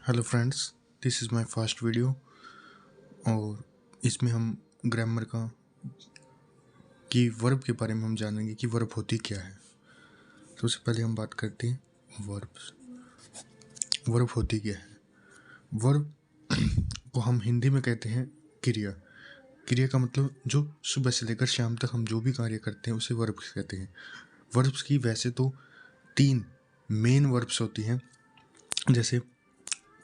Hello friends, this is my first video और इसमें हम ग्रामर की वर्ब के बारे में हम जानेंगे कि वर्ब होती क्या है। तो उससे पहले हम बात करते हैं वर्ब होती क्या है। वर्ब को हम हिंदी में कहते हैं क्रिया। क्रिया का मतलब जो सुबह से लेकर शाम तक हम जो भी कार्य करते हैं उसे वर्ब कहते हैं। वर्ब्स की वैसे तो 3 मेन वर्ब्स होती हैं, जैसे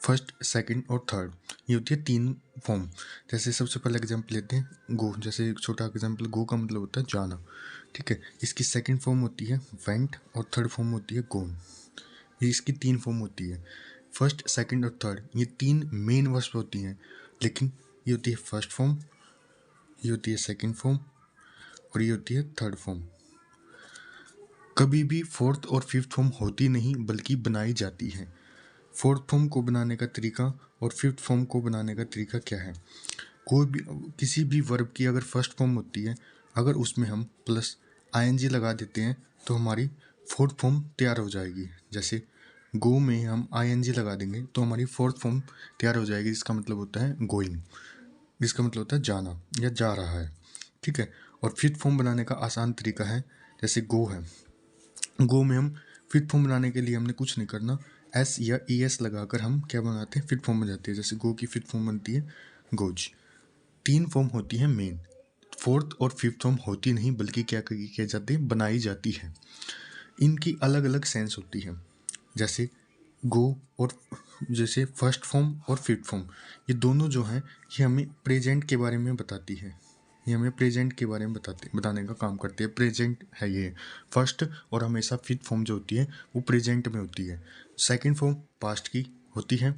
फर्स्ट, सेकंड और थर्ड। ये होती है 3 फॉर्म। जैसे सबसे पहले एग्जांपल लेते हैं गो। जैसे एक छोटा एग्जांपल, गो का मतलब होता है जाना, ठीक है। इसकी सेकंड फॉर्म होती है वेंट और थर्ड फॉर्म होती है गोन। ये इसकी 3 फॉर्म होती है, फर्स्ट, सेकंड और थर्ड। ये 3 मेन वर्ब्स होती हैं, लेकिन ये होती है फर्स्ट फॉर्म, ये होती है सेकेंड फॉर्म और ये होती है थर्ड फॉर्म। कभी भी फोर्थ और फिफ्थ फॉर्म होती नहीं बल्कि बनाई जाती है। फोर्थ फॉर्म को बनाने का तरीका और फिफ्थ फॉर्म को बनाने का तरीका क्या है। कोई भी किसी भी वर्ब की अगर फर्स्ट फॉर्म होती है, अगर उसमें हम प्लस आईएनजी लगा देते हैं तो हमारी फोर्थ फॉर्म तैयार हो जाएगी। जैसे गो में हम आईएनजी लगा देंगे तो हमारी फोर्थ फॉर्म तैयार हो जाएगी, जिसका मतलब होता है गोइंग, जिसका मतलब होता है जाना या जा रहा है, ठीक है। और फिफ्थ फॉर्म बनाने का आसान तरीका है, जैसे गो है, गो में हम फिफ्थ फॉर्म बनाने के लिए हमने कुछ नहीं करना, एस या ई एस लगाकर हम क्या बनाते हैं, फिफ्थ फॉर्म बन जाती है। जैसे गो की फिफ्थ फॉर्म बनती है गोज। 3 फॉर्म होती है मेन, फोर्थ और फिफ्थ फॉर्म होती नहीं बल्कि क्या किया जाती है, बनाई जाती है। इनकी अलग अलग सेंस होती है। जैसे गो और जैसे फर्स्ट फॉर्म और फिफ्थ फॉर्म, ये दोनों जो हैं ये हमें प्रेजेंट के बारे में बताती है। ये हमें प्रेजेंट के बारे में बताने का काम करती है। प्रेजेंट है ये फर्स्ट, और हमेशा फिफ्थ फॉर्म जो होती है वो प्रेजेंट में होती है। सेकंड फॉर्म पास्ट की होती है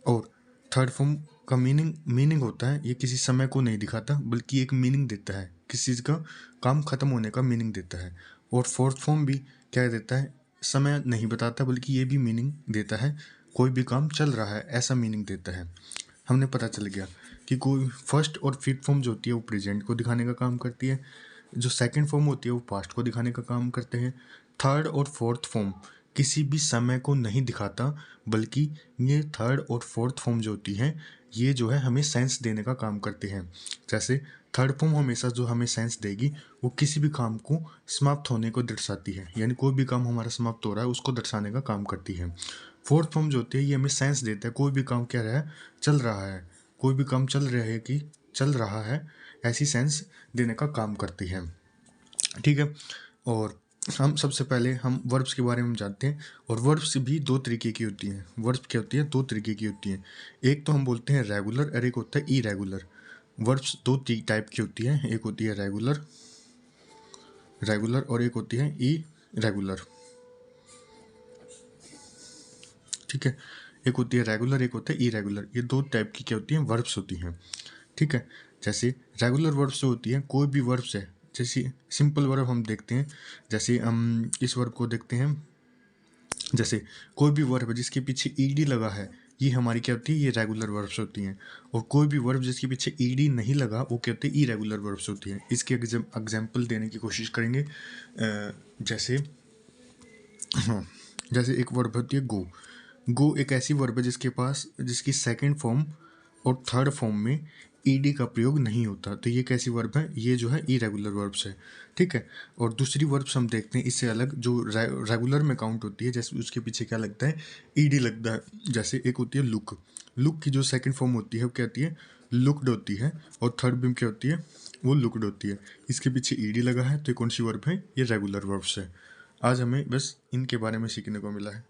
और थर्ड फॉर्म का मीनिंग होता है, ये किसी समय को नहीं दिखाता बल्कि एक मीनिंग देता है, किसी चीज़ का काम खत्म होने का मीनिंग देता है। और फोर्थ फॉर्म भी क्या देता है, समय नहीं बताता बल्कि ये भी मीनिंग देता है, कोई भी काम चल रहा है ऐसा मीनिंग देता है। हमने पता चल गया कि कोई फर्स्ट और फिफ्थ फॉर्म जो होती है वो प्रेजेंट को दिखाने का काम करती है, जो सेकंड फॉर्म होती है वो पास्ट को दिखाने का काम करते हैं। थर्ड और फोर्थ फॉर्म किसी भी समय को नहीं दिखाता बल्कि ये थर्ड और फोर्थ फॉर्म जो होती हैं ये जो है हमें सेंस देने का काम करते हैं। जैसे थर्ड फॉर्म हमेशा जो हमें सेंस देगी वो किसी भी काम को समाप्त होने को दर्शाती है, यानी कोई भी काम हमारा समाप्त हो रहा है उसको दर्शाने का काम करती है। फोर्थ फॉर्म जो होती है ये हमें सेंस देता है, कोई भी काम क्या रहा है, चल रहा है, कोई भी काम चल रहा है कि चल रहा है, ऐसी सेंस देने का काम करती है, ठीक है। और हम सबसे पहले हम वर्ब्स के बारे में जानते हैं। और वर्ब्स भी 2 तरीके की होती हैं। वर्ब्स क्या होती है, 2 तरीके की होती हैं। एक तो हम बोलते हैं रेगुलर और एक होता है इरेगुलर। वर्ब्स 2 टाइप की होती हैं, एक होती है रेगुलर और एक होती है इरेगुलर, ठीक है। एक होती है रेगुलर, एक होता है इरेगुलर। ये 2 टाइप की क्या होती हैं, वर्ब्स होती हैं, ठीक है। जैसे रेगुलर वर्ब्स जो होती हैं, कोई भी वर्ब्स है, जैसे सिंपल वर्ब हम देखते हैं, जैसे हम इस वर्ब को देखते हैं, जैसे कोई भी वर्ब है जिसके पीछे ईडी लगा है, ये हमारी क्या होती है, ये रेगुलर वर्ब्स होती हैं। और कोई भी वर्ब जिसके पीछे ईडी नहीं लगा वो क्या होती है, इरेगुलर वर्ब्स होती हैं। इसके एग्जाम्पल देने की कोशिश करेंगे। जैसे हाँ, जैसे एक वर्ब होती है गो। गो एक ऐसी वर्ब है जिसकी सेकंड फॉर्म और थर्ड फॉर्म में ईडी का प्रयोग नहीं होता, तो ये कैसी वर्ब है, ये जो है इरेगुलर वर्ब्स है, ठीक है। और दूसरी वर्ब्स हम देखते हैं इससे अलग, जो रेगुलर में काउंट होती है, जैसे उसके पीछे क्या लगता है, ईडी लगता है। जैसे एक होती है लुक। लुक की जो सेकंड फॉर्म होती है वो क्या होती है, लुक्ड होती है, और थर्ड में क्या होती है, वो लुक्ड होती है। इसके पीछे ईडी लगा है तो ये कौन सी वर्ब है, ये रेगुलर वर्ब्स है। आज हमें बस इनके बारे में सीखने को मिला है।